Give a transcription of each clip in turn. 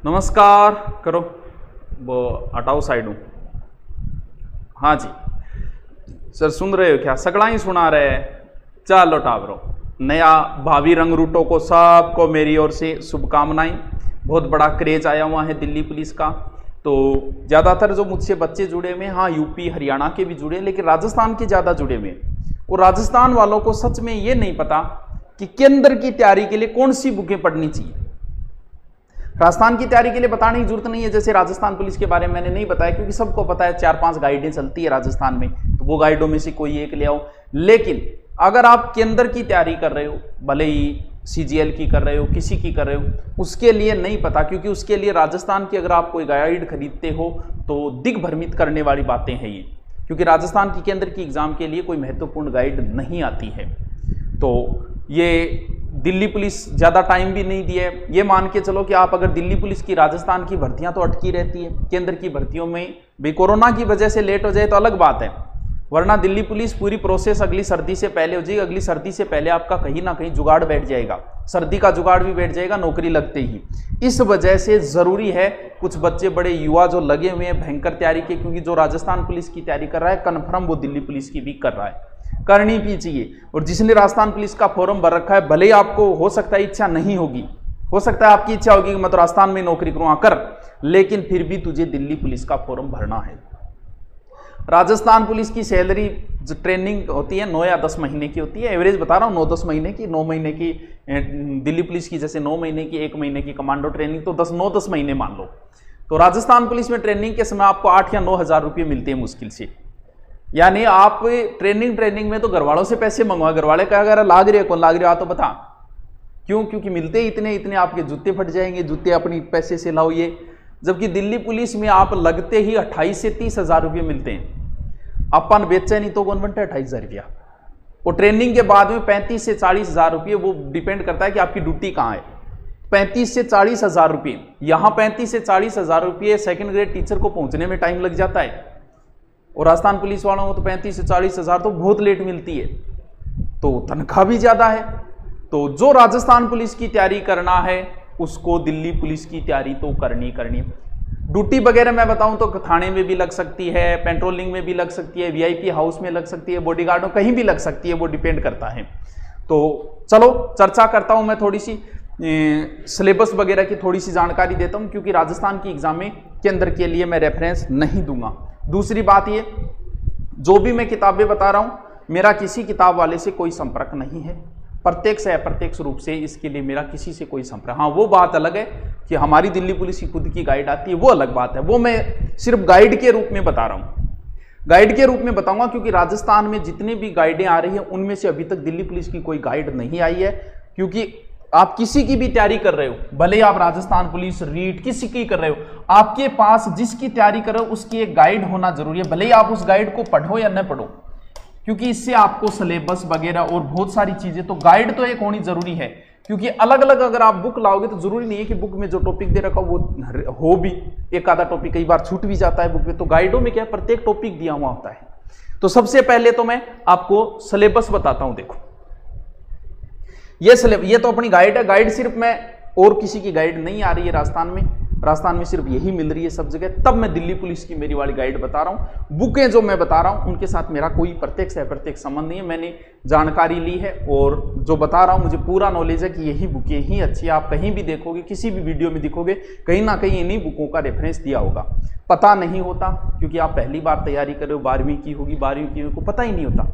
नमस्कार करो, वो हटाओ साइड हूँ। हाँ जी सर, सुन रहे हो क्या? सगड़ा ही सुना रहे हैं। चलो टावरो, नया भावी रंग रूटों को सबको मेरी ओर से शुभकामनाएं। बहुत बड़ा क्रेज आया हुआ है दिल्ली पुलिस का। तो ज़्यादातर जो मुझसे बच्चे जुड़े हुए हैं, हाँ यूपी हरियाणा के भी जुड़े, लेकिन राजस्थान के ज़्यादा जुड़े हुए हैं। और राजस्थान वालों को सच में ये नहीं पता कि केंद्र की तैयारी के लिए कौन सी बुकें पढ़नी चाहिए। राजस्थान की तैयारी के लिए बताने की जरूरत नहीं है। जैसे राजस्थान पुलिस के बारे में मैंने नहीं बताया, क्योंकि सबको पता है 4-5 गाइडें चलती है राजस्थान में, तो वो गाइडों में से कोई एक ले आओ। लेकिन अगर आप केंद्र की तैयारी कर रहे हो, भले ही CGL की कर रहे हो, किसी की कर रहे हो, उसके लिए नहीं पता, क्योंकि उसके लिए राजस्थान की अगर आप कोई गाइड खरीदते हो तो दिग्भ्रमित करने वाली बातें हैं ये, क्योंकि राजस्थान की केंद्र की एग्जाम के लिए कोई महत्वपूर्ण गाइड नहीं आती है। तो ये दिल्ली पुलिस ज़्यादा टाइम भी नहीं दिया है। ये मान के चलो कि आप अगर दिल्ली पुलिस की राजस्थान की भर्तियां तो अटकी रहती है, केंद्र की भर्तियों में भी कोरोना की वजह से लेट हो जाए तो अलग बात है, वरना दिल्ली पुलिस पूरी प्रोसेस अगली सर्दी से पहले हो जाएगी। अगली सर्दी से पहले आपका कहीं ना कहीं जुगाड़ बैठ जाएगा, सर्दी का जुगाड़ भी बैठ जाएगा नौकरी लगते ही। इस वजह से ज़रूरी है, कुछ बच्चे बड़े युवा जो लगे हुए हैं भयंकर तैयारी के, क्योंकि जो राजस्थान पुलिस की तैयारी कर रहा है कन्फर्म वो दिल्ली पुलिस की भी कर रहा है, करनी भी चाहिए। और जिसने राजस्थान पुलिस का फॉर्म भर रखा है, भले ही आपको हो सकता है इच्छा नहीं होगी, हो सकता है आपकी इच्छा होगी कि मैं तो राजस्थान में नौकरी करूँ, कर, लेकिन फिर भी तुझे दिल्ली पुलिस का फॉर्म भरना है। राजस्थान पुलिस की सैलरी जो ट्रेनिंग होती है 9 या 10 महीने की होती है, एवरेज बता रहा हूँ, 9-10 महीने की। 9 महीने की दिल्ली पुलिस की, जैसे 9 महीने की, 1 महीने की कमांडो ट्रेनिंग, तो 9-10 महीने मान लो। तो राजस्थान पुलिस में ट्रेनिंग के समय आपको 8 या 9 हज़ार रुपये मिलते हैं मुश्किल से। यानी आप ट्रेनिंग में तो घर वालों से पैसे मंगवा, घर वाले क्या अगर लाग रहे, कौन लाग रहे हो तो बता क्यों, क्योंकि मिलते इतने आपके जूते फट जाएंगे, जूते अपनी पैसे से लाओ ये। जबकि दिल्ली पुलिस में आप लगते ही 28 से 30 हज़ार रुपये मिलते हैं। अपन बेचे नहीं तो कौन बनता है 28 हज़ार रुपया। और ट्रेनिंग के बाद में 35 से 40 हज़ार रुपये, वो डिपेंड करता है कि आपकी ड्यूटी कहाँ है। 35 से 40 हज़ार रुपये, यहाँ 35 से 40 हज़ार रुपये सेकेंड ग्रेड टीचर को पहुंचने में टाइम लग जाता है, और राजस्थान पुलिस वालों को तो 35 से 40 हज़ार तो बहुत लेट मिलती है, तो तनख्वाह भी ज़्यादा है। तो जो राजस्थान पुलिस की तैयारी करना है उसको दिल्ली पुलिस की तैयारी तो करनी। ड्यूटी वगैरह मैं बताऊं तो थाने में भी लग सकती है, पेट्रोलिंग में भी लग सकती है, VIP हाउस में लग सकती है, बॉडीगार्डों कहीं भी लग सकती है, वो डिपेंड करता है। तो चलो चर्चा करता हूं, मैं थोड़ी सी सिलेबस वगैरह की थोड़ी सी जानकारी देता हूं, क्योंकि राजस्थान की एग्जाम में केंद्र के लिए मैं रेफरेंस नहीं दूंगा। दूसरी बात ये, जो भी मैं किताबें बता रहा हूं, मेरा किसी किताब वाले से कोई संपर्क नहीं है, प्रत्यक्ष या अप्रत्यक्ष रूप से इसके लिए मेरा किसी से कोई संपर्क। हाँ, वो बात अलग है कि हमारी दिल्ली पुलिस की खुद की गाइड आती है, वो अलग बात है, वो मैं सिर्फ गाइड के रूप में बता रहा हूँ। गाइड के रूप में बताऊंगा, क्योंकि राजस्थान में जितनी भी गाइडें आ रही हैं उनमें से अभी तक दिल्ली पुलिस की कोई गाइड नहीं आई है। क्योंकि आप किसी की भी तैयारी कर रहे हो, भले ही आप राजस्थान पुलिस, रीट, किसी की कर रहे हो, आपके पास जिसकी तैयारी कर रहे हो उसकी एक गाइड होना जरूरी है, भले ही आप उस गाइड को पढ़ो या न पढ़ो, क्योंकि इससे आपको सिलेबस वगैरह और बहुत सारी चीजें, तो गाइड तो एक होनी जरूरी है। क्योंकि अलग अलग अगर आप बुक लाओगे तो जरूरी नहीं है कि बुक में जो टॉपिक दे रखा वो हो भी, एक आधा टॉपिक कई बार छूट भी जाता है बुक में। तो गाइडों में क्या है, प्रत्येक टॉपिक दिया हुआ होता है। तो सबसे पहले तो मैं आपको सिलेबस बताता हूं। देखो ये तो अपनी गाइड है। गाइड सिर्फ मैं, और किसी की गाइड नहीं आ रही है राजस्थान में सिर्फ यही मिल रही है सब जगह, तब मैं दिल्ली पुलिस की मेरी वाली गाइड बता रहा हूं। बुकें जो मैं बता रहा हूं उनके साथ मेरा कोई प्रत्यक्ष या अप्रत्यक्ष संबंध नहीं है, मैंने जानकारी ली है और जो बता रहा हूं मुझे पूरा नॉलेज है कि यही बुकें ही अच्छी है। आप कहीं भी देखोगे, किसी भी वीडियो में दिखोगे, कहीं ना कहीं इन्हीं बुकों का रेफरेंस दिया होगा। पता नहीं होता, क्योंकि आप पहली बार तैयारी कर रहे हो, 12वीं की होगी, 12वीं की को पता ही नहीं होता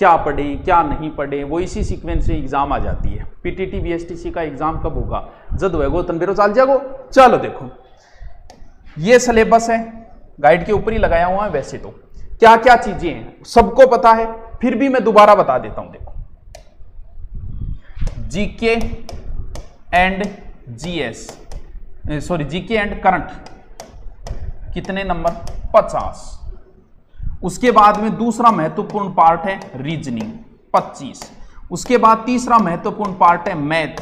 क्या पढ़े क्या नहीं पढ़े, वो इसी सीक्वेंस में एग्जाम आ जाती है। PTT BSTC का एग्जाम कब होगा, जद होगा तनबेरो चाल जागो। चलो देखो, ये सिलेबस है, गाइड के ऊपर ही लगाया हुआ है। वैसे तो क्या क्या चीजें हैं सबको पता है, फिर भी मैं दोबारा बता देता हूं। देखो, GK and GS, sorry GK and current कितने नंबर, 50। उसके बाद में दूसरा महत्वपूर्ण पार्ट है रीजनिंग, 25। उसके बाद तीसरा महत्वपूर्ण पार्ट है मैथ,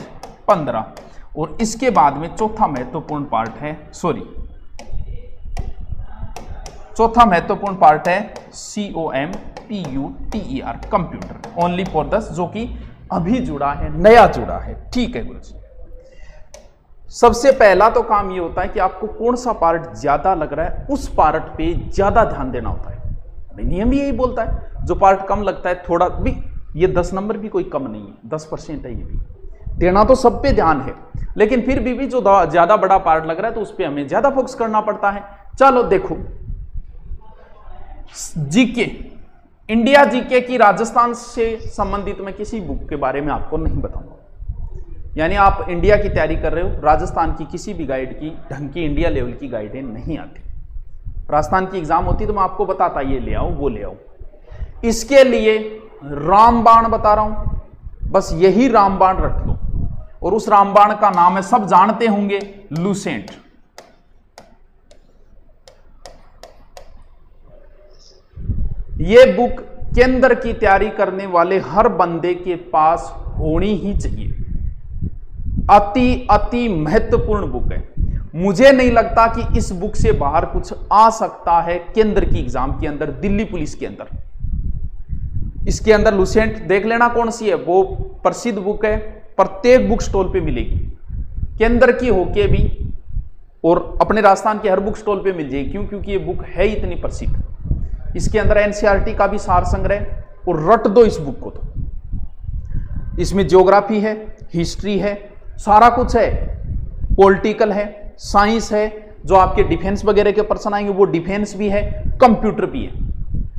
15। और इसके बाद में चौथा महत्वपूर्ण पार्ट है COMPUTER, कंप्यूटर, ओनली फॉर 10, जो कि अभी जुड़ा है, नया जुड़ा है। ठीक है गुरु जी। सबसे पहला तो काम ये होता है कि आपको कौन सा पार्ट ज्यादा लग रहा है उस पार्ट पे ज्यादा ध्यान देना होता है। नियम भी यही बोलता है, जो पार्ट कम लगता है थोड़ा भी, ये 10 नंबर भी कोई कम नहीं है, 10% है, ये भी देना तो सब पे ध्यान है, लेकिन फिर भी जो ज्यादा बड़ा पार्ट लग रहा है तो उस पर हमें ज्यादा फोकस करना पड़ता है। चलो देखो, जीके, इंडिया जीके की राजस्थान से संबंधित मैं किसी बुक के बारे में आपको नहीं बताऊंगा। यानी आप इंडिया की तैयारी कर रहे हो, राजस्थान की किसी भी गाइड की ढंग की इंडिया लेवल की गाइडें नहीं आती। राजस्थान की एग्जाम होती तो मैं आपको बताता ये ले आओ वो ले आओ। इसके लिए रामबाण बता रहा हूं, बस यही रामबाण रख लो, और उस रामबाण का नाम है, सब जानते होंगे, लूसेंट। ये बुक केंद्र की तैयारी करने वाले हर बंदे के पास होनी ही चाहिए। अति अति महत्वपूर्ण बुक है। मुझे नहीं लगता कि इस बुक से बाहर कुछ आ सकता है केंद्र की एग्जाम के अंदर, दिल्ली पुलिस के अंदर। इसके अंदर लूसेंट देख लेना कौन सी है, वो प्रसिद्ध बुक है, प्रत्येक बुक स्टॉल पे मिलेगी, केंद्र की होके भी और अपने राजस्थान के हर बुक स्टॉल पे मिल जाएगी। क्यों? क्योंकि ये बुक है इतनी प्रसिद्ध। इसके अंदर एनसीईआरटी का भी सार संग्रह, और रट दो इस बुक को तो। इसमें ज्योग्राफी है, हिस्ट्री है, सारा कुछ है, पॉलिटिकल है, साइंस है, जो आपके डिफेंस वगैरह के पर्सन आएंगे वो डिफेंस भी है, कंप्यूटर भी है।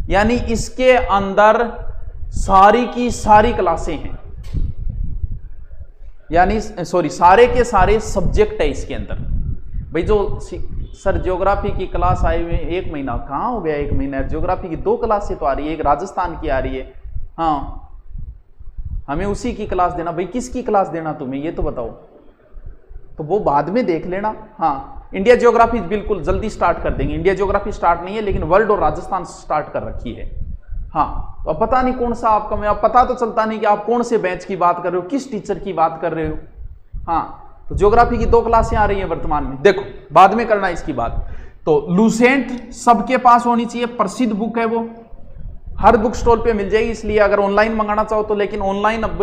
यानी इसके अंदर सारी की सारी क्लासें हैं, यानी सॉरी सारे के सारे सब्जेक्ट है इसके अंदर। भाई जो सर ज्योग्राफी की क्लास आए हुए 1 महीना कहाँ हो गया, 1 महीना ज्योग्राफी की 2 क्लासें तो आ रही है, एक राजस्थान की आ रही है। हाँ, हमें उसी की क्लास देना। भाई किसकी क्लास देना तुम्हें ये तो बताओ, तो वो बाद में देख लेना। हाँ, इंडिया ज्योग्राफी बिल्कुल जल्दी स्टार्ट कर देंगे। इंडिया ज्योग्राफी स्टार्ट नहीं है, लेकिन वर्ल्ड और राजस्थान स्टार्ट कर रखी है। हाँ, तो अब पता नहीं कौन सा आपका, मैं अब पता तो चलता नहीं कि आप कौन से बैच की बात कर रहे हो, किस टीचर की बात कर रहे हो। हाँ, तो ज्योग्राफी की 2 क्लासें आ रही हैं वर्तमान में, देखो बाद में करना इसकी बात। तो लूसेंट सबके पास होनी चाहिए, प्रसिद्ध बुक है, वो हर बुक स्टॉल पे मिल जाएगी। इसलिए अगर ऑनलाइन मंगाना चाहो तो, लेकिन ऑनलाइन अब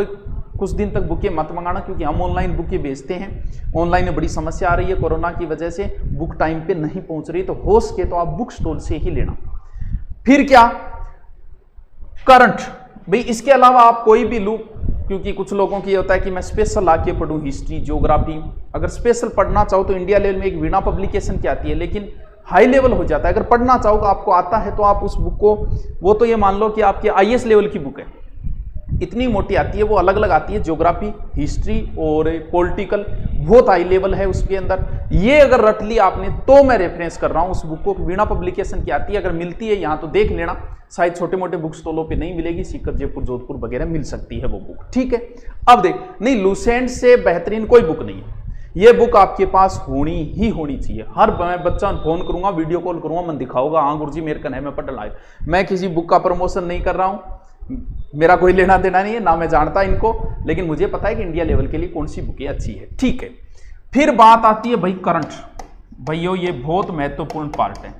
कुछ दिन तक बुकें मत मंगाना, क्योंकि हम ऑनलाइन बुकें बेचते हैं। ऑनलाइन में बड़ी समस्या आ रही है, कोरोना की वजह से बुक टाइम पे नहीं पहुंच रही, तो हो सके तो आप बुक स्टॉल से ही लेना। फिर क्या, करंट। भाई इसके अलावा आप कोई भी लो, क्योंकि कुछ लोगों की होता है कि मैं स्पेशल आके पढ़ूं हिस्ट्री ज्योग्राफी। अगर स्पेशल पढ़ना चाहो तो इंडिया लेवल में एक वीणा पब्लिकेशन की आती है, लेकिन हाई लेवल हो जाता है। अगर पढ़ना चाहो तो आपको आता है तो आप उस बुक को, वो तो ये मान लो कि आपके आईएएस लेवल की बुक है, इतनी मोटी आती है, वो अलग अलग आती है, ज्योग्राफी, हिस्ट्री और पॉलिटिकल, बहुत हाई लेवल है उसके अंदर। ये अगर रट ली आपने तो मैं रेफरेंस कर रहा हूं उस बुक को, वीणा पब्लिकेशन की आती है। अगर मिलती है यहाँ तो देख लेना, शायद छोटे मोटे बुक स्टॉलों पे नहीं मिलेगी, सीकर, जयपुर, जोधपुर वगैरह मिल सकती है वो बुक। ठीक है, अब देख, नहीं लूसेंट से बेहतरीन कोई बुक नहीं है, ये बुक आपके पास होनी ही होनी चाहिए। हर मैं बच्चा फोन करूंगा, वीडियो कॉल करूंगा, मन दिखाऊंगा, हाँ गुरुजी मेरे कन है, मैं पढ़ लाए। मैं किसी बुक का प्रमोशन नहीं कर रहा हूं, मेरा कोई लेना देना नहीं है, ना मैं जानता इनको, लेकिन मुझे पता है कि इंडिया लेवल के लिए कौन सी बुकें अच्छी है। ठीक है, फिर बात आती है भाई करंट। भाइयों ये बहुत महत्वपूर्ण पार्ट है,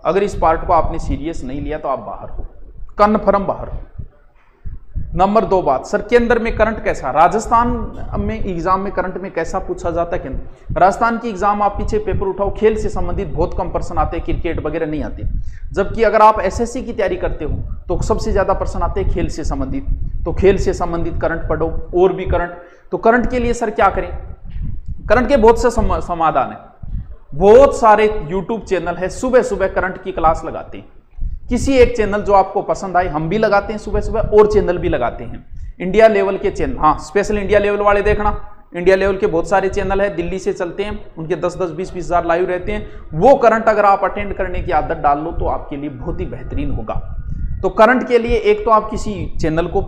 अगर इस पार्ट को आपने सीरियस नहीं लिया तो आप बाहर हो, कन्फर्म बाहर हो। नंबर 2 बात, सर केंद्र में करंट कैसा, राजस्थान में एग्जाम में करंट में कैसा पूछा जाता है केंद्र। राजस्थान की एग्जाम आप पीछे पेपर उठाओ, खेल से संबंधित बहुत कम प्रश्न आते हैं, क्रिकेट वगैरह नहीं आते। जबकि अगर आप एसएससी की तैयारी करते हो तो सबसे ज्यादा प्रश्न आते हैं खेल से संबंधित, तो खेल से संबंधित करंट पढ़ो, और भी करंट। तो करंट के लिए सर क्या करें, करंट के बहुत से समाधान है, बहुत सारे यूट्यूब चैनल है, सुबह सुबह करंट की क्लास लगाते हैं। किसी एक चैनल जो आपको पसंद आए, हम भी लगाते हैं सुबह सुबह, और चैनल भी लगाते हैं इंडिया लेवल के चैनल। हाँ, स्पेशल इंडिया लेवल वाले देखना, इंडिया लेवल के बहुत सारे चैनल है, दिल्ली से चलते हैं, उनके 10-10, 20-20 हज़ार लाइव रहते हैं। वो करंट अगर आप अटेंड करने की आदत डाल लो तो आपके लिए बहुत ही बेहतरीन होगा। तो करंट के लिए एक तो आप किसी चैनल को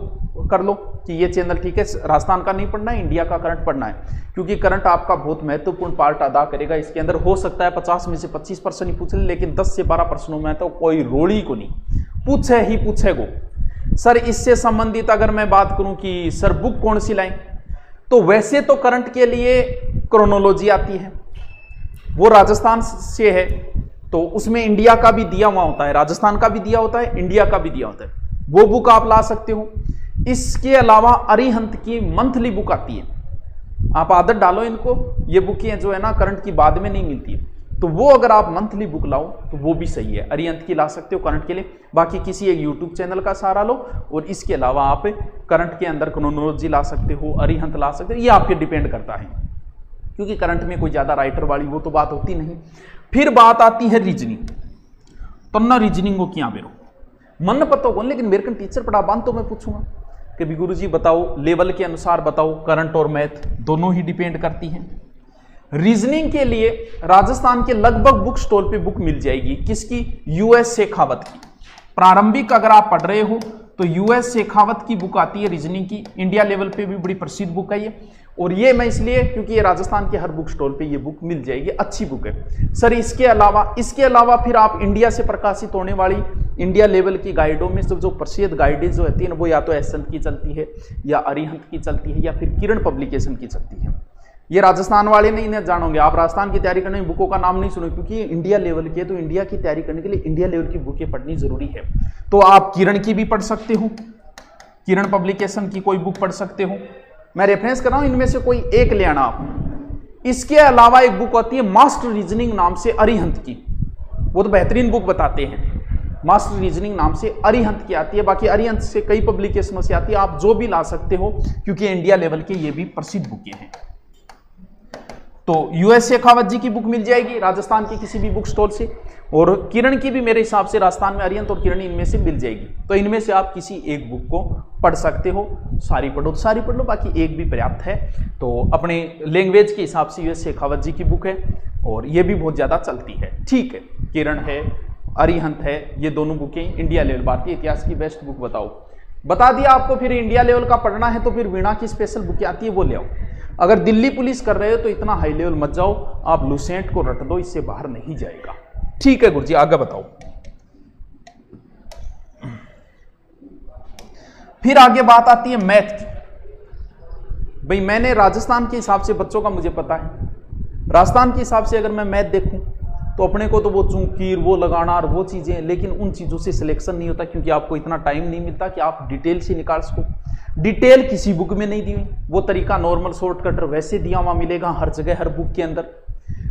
कर लो कि ये चैनल ठीक है, राजस्थान का नहीं पढ़ना है, इंडिया का करंट पढ़ना है, क्योंकि करंट आपका बहुत महत्वपूर्ण पार्ट अदा करेगा। इसके अंदर हो सकता है 50 में से 25% ही पूछ ले, लेकिन 10 से 12 प्रश्नों में तो कोई रोड़ी को नहीं पूछे ही पूछेगो। सर इससे संबंधित अगर मैं बात करूं कि सर बुक कौन सी लाएं, तो वैसे तो करंट के लिए क्रोनोलॉजी आती है, वो राजस्थान से है, तो उसमें इंडिया का भी दिया हुआ होता है, राजस्थान का भी दिया होता है, इंडिया का भी दिया होता है, वो बुक आप ला सकते हो। इसके अलावा अरिहंत की मंथली बुक आती है, आप आदत डालो इनको, ये बुकें जो है ना करंट की बाद में नहीं मिलती है, तो वो अगर आप मंथली बुक लाओ तो वो भी सही है। अरिहंत की ला सकते हो करंट के लिए, बाकी किसी एक यूट्यूब चैनल का सहारा लो, और इसके अलावा आप करंट के अंदर क्रोनोलॉजी ला सकते हो, अरिहंत ला सकते हो, ये आपके डिपेंड करता है, क्योंकि करंट में कोई ज़्यादा राइटर वाली वो तो बात होती नहीं। फिर बात आती है रीजनिंग, तो ना रीजनिंग को क्या बेरो मन पता होगा, लेकिन मेरे को टीचर पढ़ा बांध तो मैं पूछूंगा कि भी गुरुजी बताओ लेवल के अनुसार बताओ, करंट और मैथ दोनों ही डिपेंड करती हैं। रीजनिंग के लिए राजस्थान के लगभग बुक स्टॉल पे बुक मिल जाएगी, किसकी? यूएस शेखावत की। प्रारंभिक अगर आप पढ़ रहे हो तो यूएस शेखावत की बुक आती है रीजनिंग की, इंडिया लेवल पे भी बड़ी प्रसिद्ध बुक है ये, और ये मैं इसलिए क्योंकि ये राजस्थान के हर बुक स्टॉल पे ये बुक मिल जाएगी, अच्छी बुक है सर। इसके अलावा फिर आप इंडिया से प्रकाशित होने वाली इंडिया लेवल की गाइडों में जो प्रसिद्ध गाइडें जो होती है ना, वो या तो एसंत की चलती है, या अरिहंत की चलती है, या फिर किरण पब्लिकेशन की चलती है। ये राजस्थान वाले नहीं जानोगे, आप राजस्थान की तैयारी करने में बुकों का नाम नहीं सुनो, क्योंकि इंडिया लेवल की है, तो इंडिया की तैयारी करने के लिए इंडिया लेवल की बुकें पढ़नी जरूरी है। तो आप किरण की भी पढ़ सकते हो, किरण पब्लिकेशन की कोई बुक पढ़ सकते हो, मैं रेफरेंस कर रहा हूं, इनमें से कोई एक ले आना आप। इसके अलावा एक बुक आती है मास्टर रीजनिंग नाम से अरिहंत की, वो तो बेहतरीन बुक बताते हैं, मास्टर रीजनिंग नाम से अरिहंत की आती है। बाकी अरिहंत से कई पब्लिकेशनों से आती है, आप जो भी ला सकते हो, क्योंकि इंडिया लेवल के ये भी प्रसिद्ध बुकें हैं। तो यूएस शेखावत जी की बुक मिल जाएगी राजस्थान के किसी भी बुक स्टॉल से, और किरण की भी मेरे हिसाब से राजस्थान में अरिहंत और किरण इनमें से मिल जाएगी। तो इनमें से आप किसी एक बुक को पढ़ सकते हो, सारी पढ़ो तो सारी पढ़ लो, बाकी एक भी पर्याप्त है। तो अपने लैंग्वेज के हिसाब से यूएस शेखावत जी की बुक है, और ये भी बहुत ज़्यादा चलती है, ठीक है। किरण है, अरिहंत है, ये दोनों बुकें इंडिया लेवल, भारतीय इतिहास की बेस्ट बुक बताओ, बता दिया आपको। फिर इंडिया लेवल का पढ़ना है तो फिर वीणा की स्पेशल बुक आती है, वो ले आओ। अगर दिल्ली पुलिस कर रहे हो तो इतना हाई लेवल मत जाओ, आप लुसेंट को रट दो, इससे बाहर नहीं जाएगा, ठीक है गुरुजी, आगे बताओ। फिर आगे बात आती है मैथ की। भाई मैंने राजस्थान के हिसाब से बच्चों का मुझे पता है, राजस्थान के हिसाब से अगर मैं मैथ देखूं तो अपने को तो वो चूंकीर वो लगाना और वो चीजें, लेकिन उन चीजों से सिलेक्शन नहीं होता, क्योंकि आपको इतना टाइम नहीं मिलता कि आप डिटेल से निकाल सको। डिटेल किसी बुक में नहीं दी हुई, वो तरीका नॉर्मल शॉर्टकट वैसे दिया हुआ मिलेगा हर जगह हर बुक के अंदर।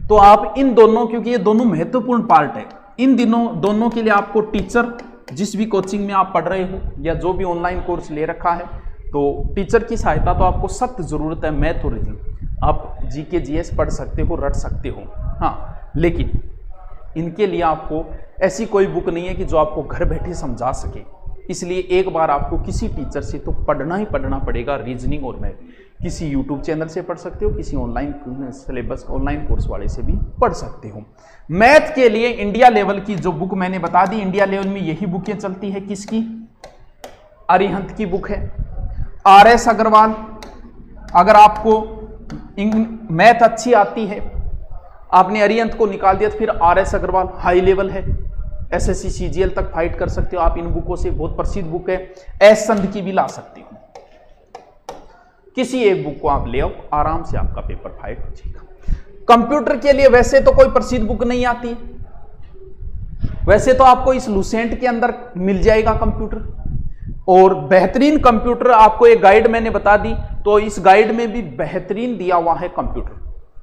तो आप इन दोनों, क्योंकि ये दोनों महत्वपूर्ण पार्ट है, इन दोनों के लिए आपको टीचर, जिस भी कोचिंग में आप पढ़ रहे हो या जो भी ऑनलाइन कोर्स ले रखा है, तो टीचर की सहायता तो आपको सख्त जरूरत है। मैथ और रीजनिंग आप जीके जीएस पढ़ सकते हो, रट सकते हो, हाँ, लेकिन इनके लिए आपको ऐसी कोई बुक नहीं है कि जो आपको घर बैठे समझा सके, इसलिए एक बार आपको किसी टीचर से तो पढ़ना ही पढ़ना पड़ेगा रीजनिंग और मैथ। किसी यूट्यूब चैनल से पढ़ सकते हो, किसी ऑनलाइन सिलेबस ऑनलाइन कोर्स वाले से भी पढ़ सकते हो। मैथ के लिए इंडिया लेवल की जो बुक मैंने बता दी, इंडिया लेवल में यही बुकें चलती है, किसकी? अरिहंत की बुक है, आरएस अग्रवाल। अगर आपको मैथ अच्छी आती है, आपने अरिहंत को निकाल दिया, तो फिर आरएस अग्रवाल हाई लेवल है, एसएससी सीजीएल तक फाइट कर सकते हो आप इन बुकों से, बहुत प्रसिद्ध बुक है। एस संध की भी ला सकते हो, किसी एक बुक को आप ले आओ, आराम से आपका पेपर फाइट हो जाएगा। कंप्यूटर के लिए वैसे तो कोई प्रसिद्ध बुक नहीं आती, वैसे तो आपको इस लुसेंट के अंदर मिल जाएगा कंप्यूटर, और बेहतरीन कंप्यूटर आपको एक गाइड मैंने बता दी, तो इस गाइड में भी बेहतरीन दिया हुआ है कंप्यूटर,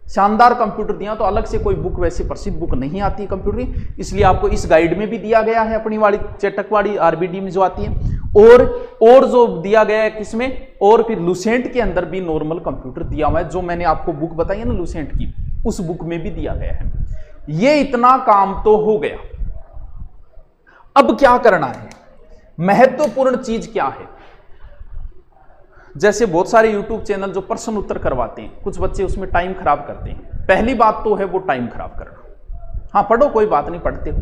शानदार कंप्यूटर दिया। तो अलग से कोई बुक वैसे प्रसिद्ध बुक नहीं आती कंप्यूटर की, इसलिए आपको इस गाइड में भी दिया गया है, अपनी वाली चटकवाड़ी आरबीडी में जो आती है, और जो दिया गया है किसमें, और फिर लुसेंट के अंदर भी नॉर्मल कंप्यूटर दिया हुआ है, जो मैंने आपको बुक बताई है ना लुसेंट की, उस बुक में भी दिया गया है। ये इतना काम तो हो गया, अब क्या करना है, महत्वपूर्ण चीज क्या है? जैसे बहुत सारे YouTube चैनल जो प्रश्न उत्तर करवाते हैं, कुछ बच्चे उसमें टाइम खराब करते हैं। पहली बात तो है वो टाइम खराब करना, हाँ पढ़ो कोई बात नहीं, पढ़ते हो,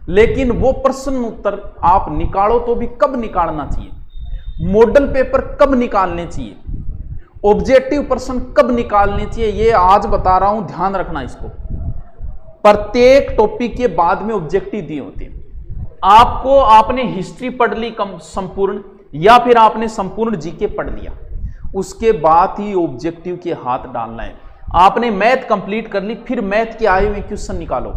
लेकिन वो प्रश्न उत्तर आप निकालो तो भी कब निकालना चाहिए, मॉडल पेपर कब निकालने चाहिए, ऑब्जेक्टिव प्रश्न कब निकालने चाहिए, ये आज बता रहा हूं, ध्यान रखना इसको। प्रत्येक टॉपिक के बाद में ऑब्जेक्टिव दिए होते हैं आपको। आपने हिस्ट्री पढ़ ली संपूर्ण, या फिर आपने संपूर्ण जीके पढ़ लिया, उसके बाद ही ऑब्जेक्टिव के हाथ डालना है। आपने मैथ कंप्लीट कर ली, फिर मैथ के आए हुए क्वेश्चन निकालो,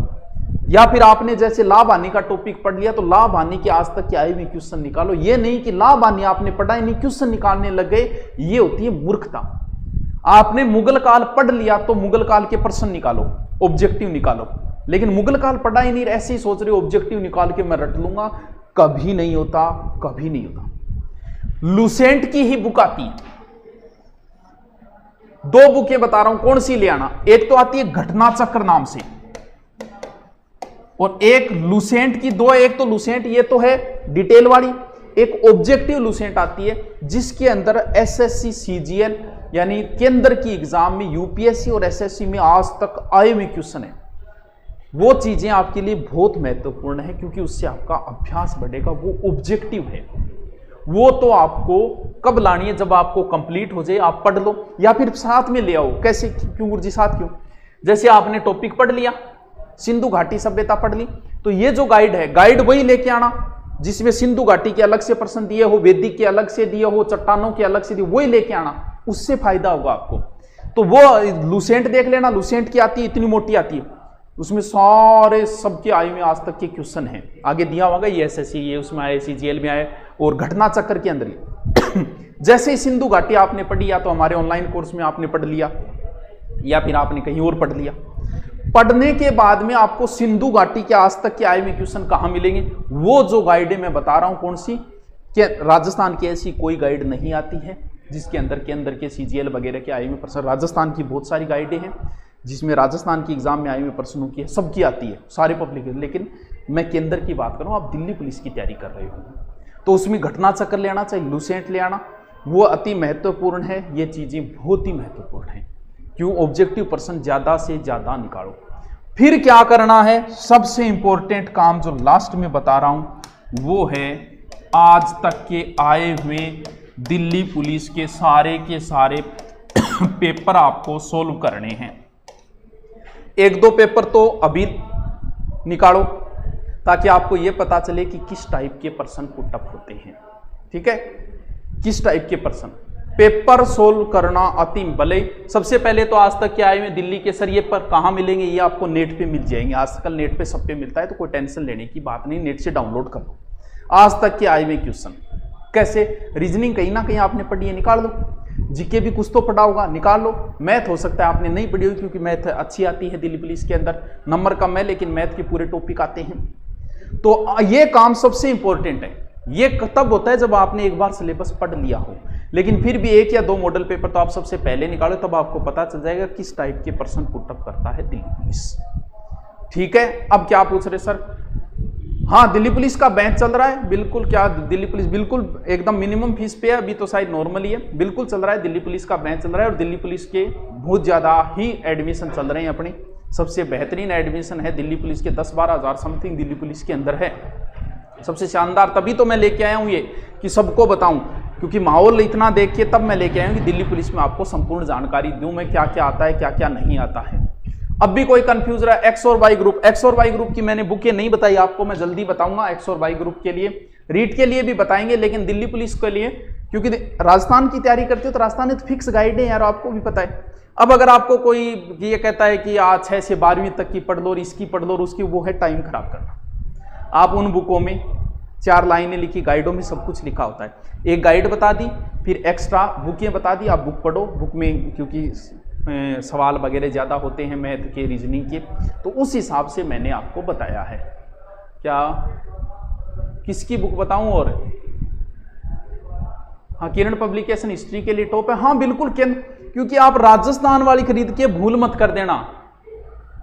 या फिर आपने जैसे लाभ हानि का टॉपिक पढ़ लिया तो लाभ हानि के आज तक के आए हुए क्वेश्चन निकालो। ये नहीं कि लाभ हानि आपने पढ़ा ही नहीं क्वेश्चन निकालने लग गए, ये होती है मूर्खता। आपने मुगल काल पढ़ लिया तो मुगल काल के प्रश्न निकालो, ऑब्जेक्टिव निकालो, लेकिन मुगल काल पढ़ा ही नहीं, ऐसे ही सोच रहे हो ऑब्जेक्टिव निकाल के मैं रट लूंगा, कभी नहीं होता, कभी नहीं होता। लुसेंट की ही बुक आती है, 2 बुकें बता रहा हूं, कौन सी ले आना। एक तो आती है घटना चक्र नाम से, और एक लुसेंट की 2, एक तो लुसेंट ये तो है डिटेल वाली, एक ऑब्जेक्टिव लुसेंट आती है जिसके अंदर एसएससी सीजीएल यानी केंद्र की एग्जाम में यूपीएससी और एसएससी में आज तक आए हुए क्वेश्चन है। वो चीजें आपके लिए बहुत महत्वपूर्ण है क्योंकि उससे आपका अभ्यास बढ़ेगा। वो ऑब्जेक्टिव है, वो तो आपको कब लानी है, जब आपको कंप्लीट हो जाए, आप पढ़ लो या फिर साथ में ले आओ। कैसे, क्यों गुरुजी साथ क्यों? जैसे आपने टॉपिक पढ़ लिया, सिंधु घाटी सभ्यता पढ़ ली, तो ये जो गाइड है, गाइड वही लेके आना जिसमें सिंधु घाटी के अलग से प्रश्न दिए हो, वैदिक के अलग से दिए हो, चट्टानों के अलग से दिए, वही लेके आना, उससे फायदा होगा आपको। तो वो लुसेंट देख लेना, लुसेंट की आती है, इतनी मोटी आती है, उसमें सारे सबके आयु में आज तक के क्वेश्चन हैं, आगे दिया होगा, ये एसएससी, ये उसमें आए, सीजीएल में आए, और घटना चक्र के अंदर ही जैसे ही सिंधु घाटी आपने पढ़ी, या तो हमारे ऑनलाइन कोर्स में आपने पढ़ लिया या फिर आपने कहीं और पढ़ लिया, पढ़ने के बाद में आपको सिंधु घाटी के आज तक के आए में क्वेश्चन कहां मिलेंगे? वो जो गाइड है मैं बता रहा हूं, कौन सी, कि राजस्थान की ऐसी कोई गाइड नहीं आती है जिसके अंदर के सीजीएल वगैरह के आए में प्रश्न। राजस्थान की बहुत सारी गाइडें हैं जिसमें राजस्थान की एग्जाम में आए हुए प्रश्नों की सबकी आती है, सारे पब्लिक, लेकिन मैं केंद्र की बात करूं, आप दिल्ली पुलिस की तैयारी कर रहे हो तो उसमें घटना चक्र ले आना, चाहे लुसेंट ले आना, वो अति महत्वपूर्ण है। ये चीजें बहुत ही महत्वपूर्ण है, क्यों? ऑब्जेक्टिव प्रश्न ज्यादा से ज्यादा निकालो। फिर क्या करना है? सबसे इंपॉर्टेंट काम जो लास्ट में बता रहा हूं वो है आज तक के आए हुए दिल्ली पुलिस के सारे पेपर आपको सोल्व करने हैं। 1-2 पेपर तो अभी निकालो ताकि आपको यह पता चले कि किस टाइप के प्रश्न पुटअप होते हैं, ठीक है? किस टाइप के प्रश्न पेपर सोल्व करना अति भले। सबसे पहले तो आज तक के आए हुए दिल्ली के सर ये पर कहां मिलेंगे, ये आपको नेट पे मिल जाएंगे। आजकल नेट पे सब पे मिलता है, तो कोई टेंशन लेने की बात नहीं, नेट से डाउनलोड कर लो आज तक के आए हुए क्वेश्चन। कैसे? रीजनिंग कहीं ना कहीं आपने पढ़ी है, निकाल लो। जीके भी कुछ तो पढ़ा होगा, निकाल लो। मैथ हो सकता है आपने नहीं पढ़ी होगी क्योंकि मैथ अच्छी आती है दिल्ली पुलिस के अंदर, नंबर कम है लेकिन मैथ के पूरे टॉपिक आते हैं। तो ये काम सबसे इंपॉर्टेंट है। ये तब होता है जब आपने एक बार सिलेबस पढ़ लिया हो, लेकिन फिर भी 1 या 2 मॉडल पेपर तो आप सबसे पहले निकालो, तब आपको पता चल जाएगा किस टाइप के प्रश्न पुटअप करता है दिल्ली पुलिस, ठीक है? अब क्या पूछ रहे सर? हाँ, दिल्ली पुलिस का बैच चल रहा है, बिल्कुल। क्या दिल्ली पुलिस बिल्कुल एकदम मिनिमम फीस पे है, अभी तो शायद नॉर्मल ही है, बिल्कुल चल रहा है। दिल्ली पुलिस का बैच चल रहा है और दिल्ली पुलिस के बहुत ज्यादा ही एडमिशन चल रहे हैं। अपनी सबसे बेहतरीन एडमिशन है दिल्ली पुलिस के, 10-12 हज़ार समथिंग दिल्ली पुलिस के अंदर है, सबसे शानदार। तभी तो मैं लेके आया हूं ये कि सबको बताऊं, क्योंकि माहौल इतना देख के तब मैं लेके आया हूं कि दिल्ली पुलिस में आपको संपूर्ण जानकारी दूं मैं, क्या क्या आता है, क्या क्या नहीं आता है। अब भी कोई कंफ्यूज रहा, एक्स और वाई ग्रुप, एक्स और वाई ग्रुप की मैंने बुकें नहीं बताई आपको, मैं जल्दी बताऊंगा। एक्स और वाई ग्रुप के लिए, रीट के लिए भी बताएंगे, लेकिन दिल्ली पुलिस के लिए, क्योंकि राजस्थान की तैयारी करते हो तो राजस्थान में तो फिक्स गाइड है यार, आपको भी पता है। अब अगर आपको कोई ये कहता है कि आज 6 से 12वीं तक की पढ़ लो और इसकी पढ़ लो और उसकी, वो है टाइम खराब करना। आप उन बुकों में 4 लाइनें लिखी, गाइडों में सब कुछ लिखा होता है। एक गाइड बता दी, फिर एक्स्ट्रा बुकें बता दी, आप बुक पढ़ो। बुक में क्योंकि सवाल वगैरह ज़्यादा होते हैं मैथ के, रीजनिंग के, तो उस हिसाब से मैंने आपको बताया है। क्या किसकी बुक बताऊं? और हाँ, किरण पब्लिकेशन हिस्ट्री के लिए टॉप है। हाँ बिल्कुल, क्योंकि आप राजस्थान वाली खरीद के भूल मत कर देना।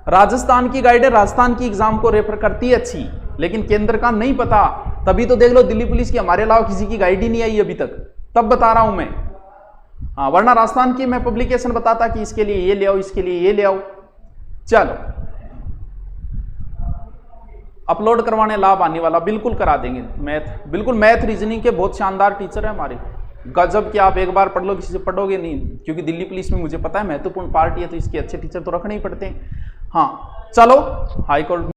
राजस्थान की गाइड है, राजस्थान की एग्जाम को रेफर करती है अच्छी, लेकिन केंद्र का नहीं पता। तभी तो देख लो दिल्ली पुलिस की हमारे अलावा किसी की गाइड ही नहीं आई अभी तक, तब बता रहा हूं मैं। हाँ, वरना राजस्थान की मैं पब्लिकेशन बताता कि इसके लिए ये ले आओ, इसके लिए ये ले आओ। चलो, अपलोड करवाने लाभ आने वाला, बिल्कुल करा देंगे। मैथ, बिल्कुल मैथ रीजनिंग के बहुत शानदार टीचर है हमारे, गजब कि आप एक बार पढ़ लो, किसी से पढ़ोगे नहीं, क्योंकि दिल्ली पुलिस में मुझे पता है महत्वपूर्ण पार्टी है, तो इसके अच्छे टीचर तो रखने ही पड़ते हैं। हाँ चलो, हाईकोर्ट